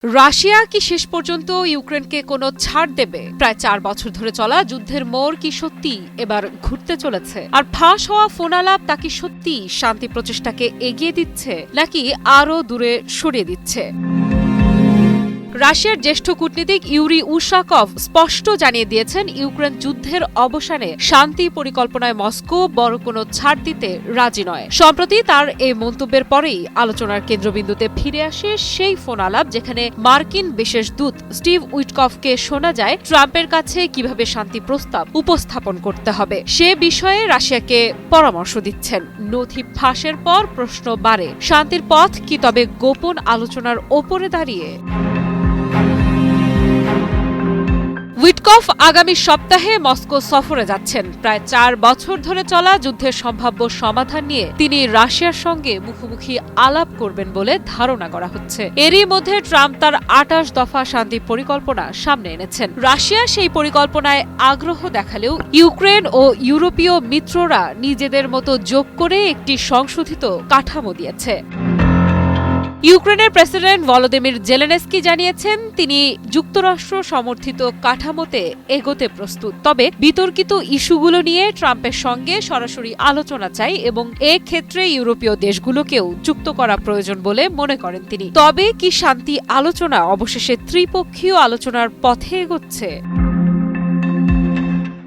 Russia কি শেষ পর্যন্ত ইউক্রেনকে কোনো ছাড় দেবে? প্রায় ৪ বছর ধরে চলা যুদ্ধের মোড় কি সত্যি এবার ঘুরতে চলেছে? আর ফাঁস হওয়া ফোনালাপ তা কি সত্যি শান্তি প্রচেষ্টাকে এগিয়ে দিচ্ছে নাকি আরও দূরে সরিয়ে দিচ্ছে? রাশিয়ার জ্যেষ্ঠ কূটনীতিক ইউরি উশাকভ স্পষ্ট জানিয়ে দিয়েছেন, ইউক্রেন যুদ্ধের অবসানে শান্তি পরিকল্পনায় মস্কো বড় কোনো ছাড় দিতে রাজি নয়। সম্প্রতি তার এই মন্তব্যের পরেই আলোচনার কেন্দ্রবিন্দুতে ফিরে আসে সেই ফোন আলাপ যেখানে মার্কিন বিশেষ দূত স্টিভ উইটকফকে শোনা যায় ট্রাম্পের কাছে কিভাবে শান্তি প্রস্তাব উপস্থাপন করতে হবে সে বিষয়ে রাশিয়াকে পরামর্শ দিচ্ছেন। নথি ফাঁসের পর প্রশ্ন বাড়ে, শান্তির পথ কি তবে গোপন আলোচনার ওপরে দাঁড়িয়ে? উইটকফ আগামী সপ্তাহে মস্কো সফরে যাচ্ছেন। প্রায় ৪ বছর ধরে চলা যুদ্ধের সম্ভাব্য সমাধান নিয়ে তিনি রাশিয়ার সঙ্গে মুখোমুখি আলাপ করবেন বলে ধারণা করা হচ্ছে। এরই মধ্যে ট্রাম্প তার ২৮ দফা শান্তি পরিকল্পনা সামনে এনেছেন। রাশিয়া সেই পরিকল্পনায় আগ্রহ দেখালেও ইউক্রেন ও ইউরোপীয় মিত্ররা নিজেদের মতো যোগ করে একটি সংশোধিত কাঠামো দিয়েছে। ইউক্রেনের প্রেসিডেন্ট ভলোদিমির জেলেনস্কি জানিয়েছেন, তিনি যুক্তরাষ্ট্র সমর্থিত কাঠামোতে এগোতে প্রস্তুত। তবে বিতর্কিত ইস্যুগুলো নিয়ে ট্রাম্পের সঙ্গে সরাসরি আলোচনা চাই এবং ক্ষেত্রে ইউরোপীয় দেশগুলোকেও যুক্ত করা প্রয়োজন বলে মনে করেন তিনি। তবে কি শান্তি আলোচনা অবশেষে ত্রিপক্ষীয় আলোচনার পথে এগোচ্ছে?